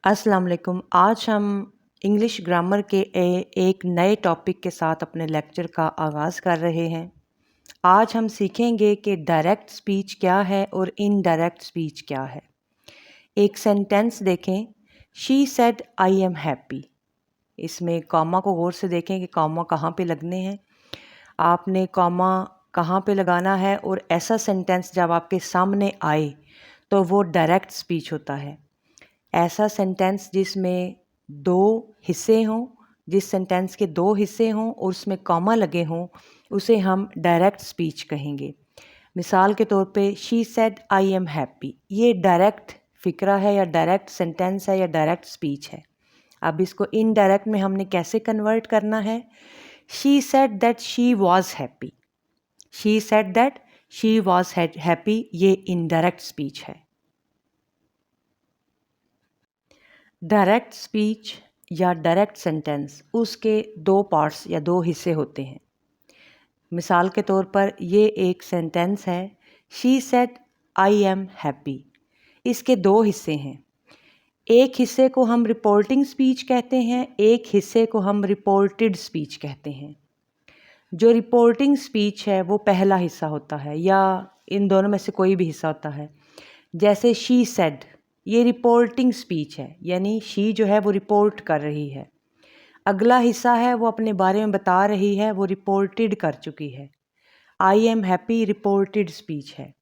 अस्सलाम वालेकुम। आज हम इंग्लिश ग्रामर के एक नए टॉपिक के साथ अपने लेक्चर का आगाज़ कर रहे हैं। आज हम सीखेंगे कि डायरेक्ट स्पीच क्या है और इनडायरेक्ट स्पीच क्या है। एक सेंटेंस देखें, she said I am happy. इसमें कॉमा को गौर से देखें कि कॉमा कहाँ पे लगने हैं। आपने कॉमा कहाँ पे लगाना है और ऐसा सेंटेंस जब आपके सामने आए तो वो डायरेक्ट स्पीच होता है। ऐसा सेंटेंस जिसमें दो हिस्से हों, जिस सेंटेंस के दो हिस्से हों और उसमें कॉमा लगे हों, उसे हम डायरेक्ट स्पीच कहेंगे। मिसाल के तौर पे she said I am happy, ये डायरेक्ट फ़िक्रा है या डायरेक्ट सेंटेंस है या डायरेक्ट स्पीच है। अब इसको इनडायरेक्ट में हमने कैसे कन्वर्ट करना है। She said that she was happy, she said that she was happy, ये इनडायरेक्ट स्पीच है। डायरेक्ट स्पीच या डायरेक्ट सेंटेंस उसके दो पार्ट्स या दो हिस्से होते हैं। मिसाल के तौर पर ये एक सेंटेंस है, she said I am happy. इसके दो हिस्से हैं। एक हिस्से को हम रिपोर्टिंग स्पीच कहते हैं, एक हिस्से को हम रिपोर्टेड स्पीच कहते हैं। जो रिपोर्टिंग स्पीच है वो पहला हिस्सा होता है या इन दोनों में से कोई भी हिस्सा होता है। जैसे शी सेड, ये रिपोर्टिंग स्पीच है, यानी शी जो है वो रिपोर्ट कर रही है। अगला हिस्सा है वो अपने बारे में बता रही है, वो रिपोर्टेड कर चुकी है। I am happy reported speech है।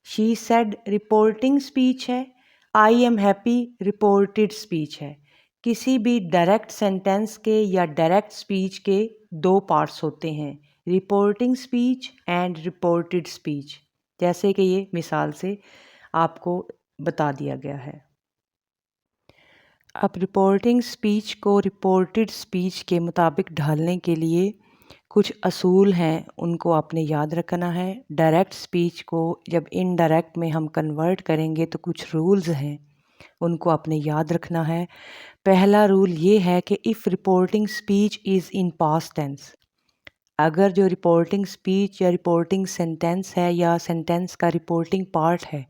शी सेड रिपोर्टिंग स्पीच है, I am happy reported speech है। किसी भी डायरेक्ट सेंटेंस के या डायरेक्ट स्पीच के दो पार्ट्स होते हैं, reporting speech and reported speech, जैसे कि ये मिसाल से आपको बता दिया गया है। अब रिपोर्टिंग स्पीच को रिपोर्टेड स्पीच के मुताबिक ढालने के लिए कुछ असूल हैं, उनको आपने याद रखना है। डायरेक्ट स्पीच को जब इनडायरेक्ट में हम कन्वर्ट करेंगे तो कुछ रूल्स हैं, उनको आपने याद रखना है। पहला रूल ये है कि if reporting speech is in past tense, अगर जो रिपोर्टिंग स्पीच या रिपोर्टिंग सेंटेंस है या सेंटेंस का रिपोर्टिंग पार्ट है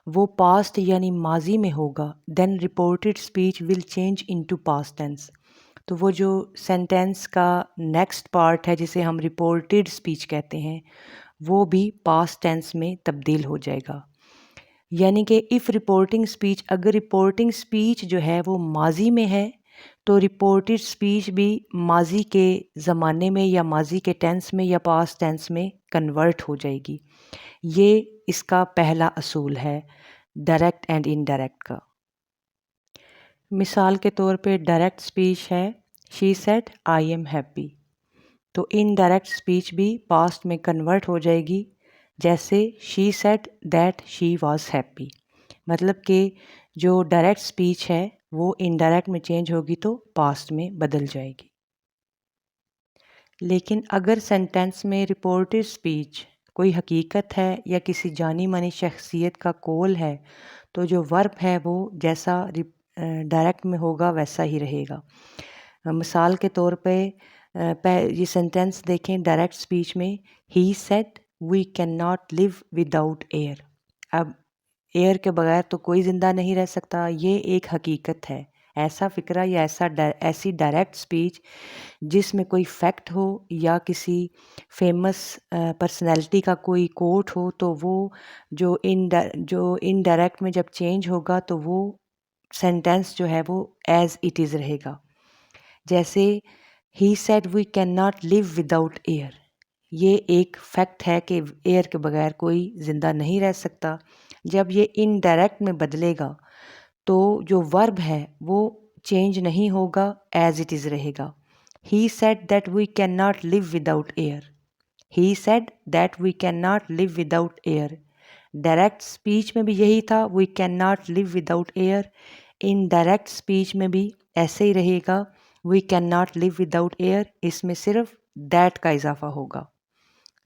वो पास्ट यानी माजी में होगा, then reported speech will change into past tense. तो वो जो सेंटेंस का नेक्स्ट पार्ट है जिसे हम रिपोर्टेड स्पीच कहते हैं वो भी पास्ट टेंस में तब्दील हो जाएगा। यानी कि इफ़ रिपोर्टिंग स्पीच, अगर रिपोर्टिंग स्पीच जो है वो माजी में है तो रिपोर्टेड स्पीच भी माजी के ज़माने में या माजी के टेंस में या पास्ट टेंस में कन्वर्ट हो जाएगी। ये इसका पहला असूल है डायरेक्ट एंड इनडायरेक्ट का। मिसाल के तौर पे डायरेक्ट स्पीच है she said I am happy, तो इनडायरेक्ट स्पीच भी पास्ट में कन्वर्ट हो जाएगी, जैसे she said that she was happy. मतलब कि जो डायरेक्ट स्पीच है वो इनडायरेक्ट में चेंज होगी तो पास्ट में बदल जाएगी। लेकिन अगर सेंटेंस में रिपोर्टेड स्पीच कोई हकीकत है या किसी जानी मानी शख्सियत का कौल है तो जो वर्ब है वो जैसा डायरेक्ट में होगा वैसा ही रहेगा। मिसाल के तौर पे ये सेंटेंस देखें डायरेक्ट स्पीच में, he said we can not live without air. अब एयर के बगैर तो कोई ज़िंदा नहीं रह सकता, ये एक हकीकत है। ऐसा फ़िक्रा या ऐसी डायरेक्ट स्पीच जिसमें कोई फैक्ट हो या किसी फेमस पर्सनैलिटी का कोई कोट हो तो वो जो इनडायरेक्ट में जब चेंज होगा तो वो सेंटेंस जो है वो एज़ इट इज़ रहेगा। जैसे he said we can not live without air, ये एक फैक्ट है कि एयर के बगैर कोई ज़िंदा नहीं रह सकता। जब ये इनडायरेक्ट में बदलेगा तो जो वर्ब है वो चेंज नहीं होगा, एज इट इज़ रहेगा। He said that we can not live without air, he said that we can not live without air. Direct speech में भी यही था, we can not live without air. Indirect speech में भी ऐसे ही रहेगा, we can not live without air. इसमें सिर्फ दैट का इजाफा होगा,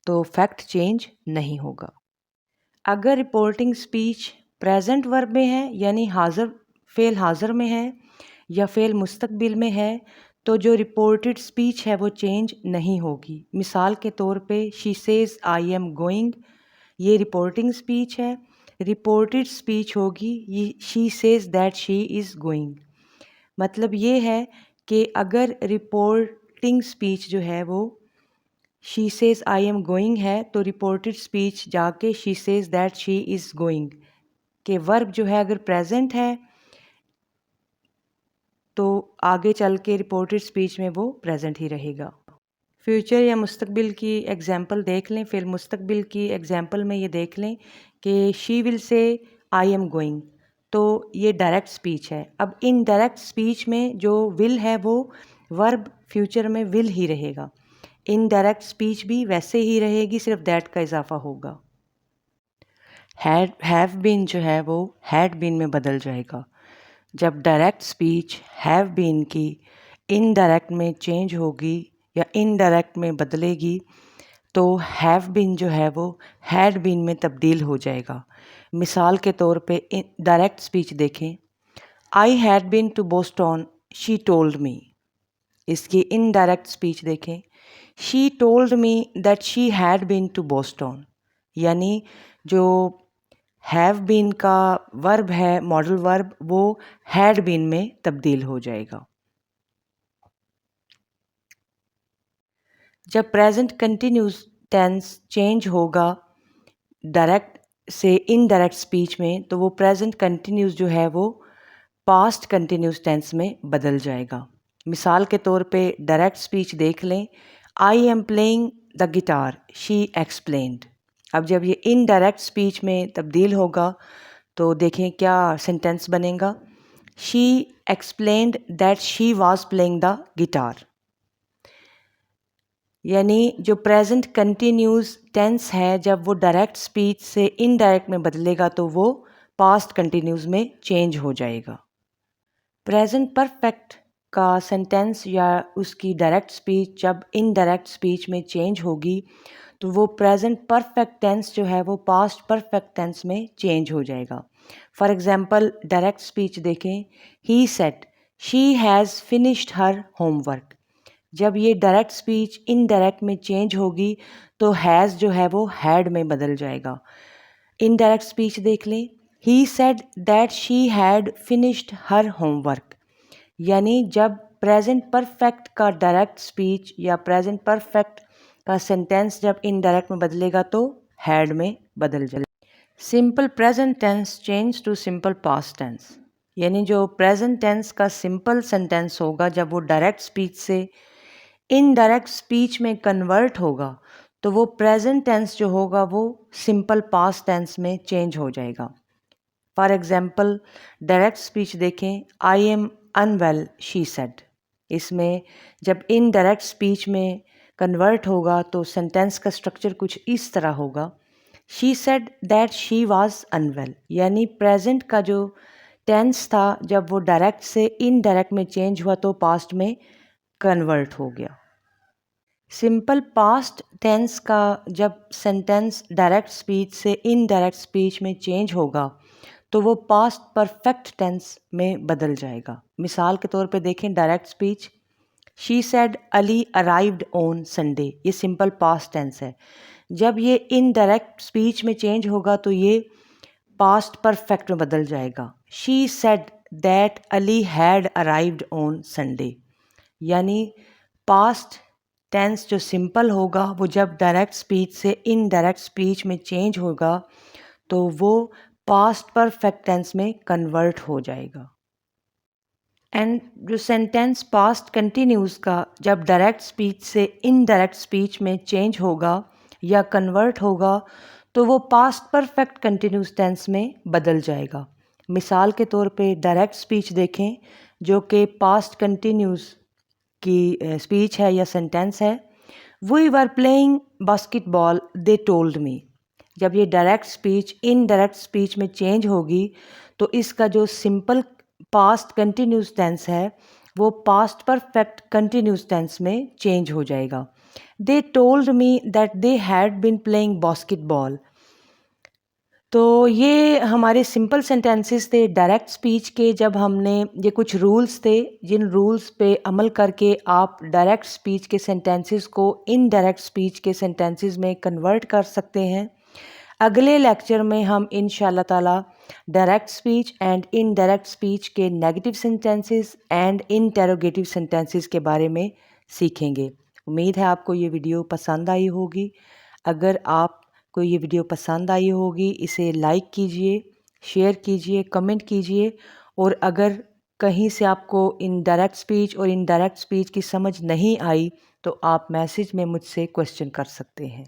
तो फैक्ट चेंज नहीं होगा। अगर रिपोर्टिंग स्पीच प्रेजेंट वर्ब में है यानी हाज़िर फ़ेल हाज़िर में है या फ़ेल मुस्तकबिल में है तो जो रिपोर्टेड स्पीच है वो चेंज नहीं होगी। मिसाल के तौर पे she says I am going, ये रिपोर्टिंग स्पीच है। रिपोर्टेड स्पीच होगी she says that she is going. मतलब ये है कि अगर रिपोर्टिंग स्पीच जो है वो she says I am going है तो रिपोर्टेड स्पीच जाके she says that she is going के वर्ब जो है अगर प्रेजेंट है तो आगे चल के रिपोर्टेड स्पीच में वो प्रेजेंट ही रहेगा। फ्यूचर या मुस्तकबिल की एग्जांपल देख लें। फिर मुस्तकबिल की एग्जांपल में ये देख लें कि she will say I am going, तो ये डायरेक्ट स्पीच है। अब इन डायरेक्ट स्पीच में जो विल है वो वर्ब फ्यूचर में विल ही रहेगा। इनडायरेक्ट स्पीच भी वैसे ही रहेगी, सिर्फ दैट का इजाफा होगा। हैव बीन जो है वो हैड बीन में बदल जाएगा। जब डायरेक्ट स्पीच हैव बीन की इनडायरेक्ट में चेंज होगी या इनडायरेक्ट में बदलेगी तो हैव बीन जो है वो हैड बीन में तब्दील हो जाएगा। मिसाल के तौर पे डायरेक्ट स्पीच देखें, I had been to Boston she told me. इसकी इनडायरेक्ट स्पीच देखें, she told me that she had been to Boston. यानी जो हैव बीन का वर्ब है मॉडल वर्ब वो हैड बीन में तब्दील हो जाएगा। जब प्रेजेंट कंटिन्यूस टेंस चेंज होगा डायरेक्ट से इनडायरेक्ट स्पीच में तो वो प्रेजेंट कंटिन्यूस जो है वो पास्ट कंटिन्यूस टेंस में बदल जाएगा। मिसाल के तौर पे डायरेक्ट स्पीच देख लें, I am playing the guitar she explained. अब जब ये इनडायरेक्ट स्पीच में तब्दील होगा तो देखें क्या सेंटेंस बनेगा, she explained that she was playing the guitar. यानी जो प्रेजेंट कंटिन्यूस टेंस है जब वो डायरेक्ट स्पीच से इनडायरेक्ट में बदलेगा तो वो पास्ट कंटिन्यूस में चेंज हो जाएगा। प्रेजेंट परफेक्ट का सेंटेंस या उसकी डायरेक्ट स्पीच जब इनडायरेक्ट स्पीच में चेंज होगी तो वो प्रेजेंट परफेक्ट टेंस जो है वो पास्ट परफेक्ट टेंस में चेंज हो जाएगा। फॉर एग्जांपल डायरेक्ट स्पीच देखें, he said she has finished her homework. जब ये डायरेक्ट स्पीच इनडायरेक्ट में चेंज होगी तो हैज़ जो है वो हैड में बदल जाएगा। इनडायरेक्ट स्पीच देख लें, he said that she had finished her homework. यानी जब प्रेजेंट परफेक्ट का डायरेक्ट स्पीच या प्रेजेंट परफेक्ट का सेंटेंस जब इनडायरेक्ट में बदलेगा तो हैड में बदल जाएगा। Simple present tense change to simple past tense. यानी जो प्रेजेंट टेंस का सिंपल सेंटेंस होगा जब वो डायरेक्ट स्पीच से इनडायरेक्ट स्पीच में कन्वर्ट होगा तो वो प्रेजेंट टेंस जो होगा वो सिंपल पास्ट टेंस में चेंज हो जाएगा। फॉर एग्जांपल डायरेक्ट स्पीच देखें, I am unwell she said. इसमें जब इनडायरेक्ट स्पीच में कन्वर्ट होगा तो सेंटेंस का स्ट्रक्चर कुछ इस तरह होगा, she said that she was unwell. यानी प्रेजेंट का जो टेंस था जब वो डायरेक्ट से इनडायरेक्ट में चेंज हुआ तो पास्ट में कन्वर्ट हो गया। सिंपल पास्ट टेंस का जब सेंटेंस डायरेक्ट स्पीच से इनडायरेक्ट स्पीच में चेंज होगा तो वो पास्ट परफेक्ट टेंस में बदल जाएगा। मिसाल के तौर पे देखें direct speech, she said Ali arrived on Sunday. ये सिंपल पास्ट टेंस है। जब ये इनडायरेक्ट स्पीच में चेंज होगा तो ये पास्ट परफेक्ट में बदल जाएगा। She said that Ali had arrived on Sunday. यानी पास्ट टेंस जो सिंपल होगा वो जब डायरेक्ट स्पीच से इनडायरेक्ट स्पीच में चेंज होगा तो वो पास्ट परफेक्ट टेंस में कन्वर्ट हो जाएगा। एंड जो सेंटेंस पास्ट कंटिन्यूस का जब डायरेक्ट स्पीच से इनडायरेक्ट स्पीच में चेंज होगा या कन्वर्ट होगा तो वो पास्ट परफेक्ट कंटिन्यूस टेंस में बदल जाएगा। मिसाल के तौर पे डायरेक्ट स्पीच देखें जो कि पास्ट कंटिन्यूस की स्पीच है या सेंटेंस है, we were playing basketball they told me. जब ये डायरेक्ट स्पीच इनडायरेक्ट स्पीच में चेंज होगी तो इसका जो सिंपल पास्ट कंटिन्यूस टेंस है वो पास्ट परफेक्ट कंटिन्यूस टेंस में चेंज हो जाएगा। They told me that they had been playing basketball. तो ये हमारे सिंपल सेंटेंसेस थे डायरेक्ट स्पीच के। जब हमने ये कुछ रूल्स थे जिन रूल्स पे अमल करके आप डायरेक्ट स्पीच के सेंटेंसेस को इनडायरेक्ट स्पीच के सेंटेंसेस में कन्वर्ट कर सकते हैं। अगले लेक्चर में हम इंशाल्लाह ताला direct speech and indirect speech के negative sentences and interrogative sentences के बारे में सीखेंगे। उम्मीद है आपको ये वीडियो पसंद आई होगी। अगर आपको ये वीडियो पसंद आई होगी इसे लाइक कीजिए, शेयर कीजिए, कमेंट कीजिए और अगर कहीं से आपको इनडायरेक्ट स्पीच और इनडायरेक्ट स्पीच की समझ नहीं आई तो आप मैसेज में मुझसे क्वेश्चन कर सकते हैं।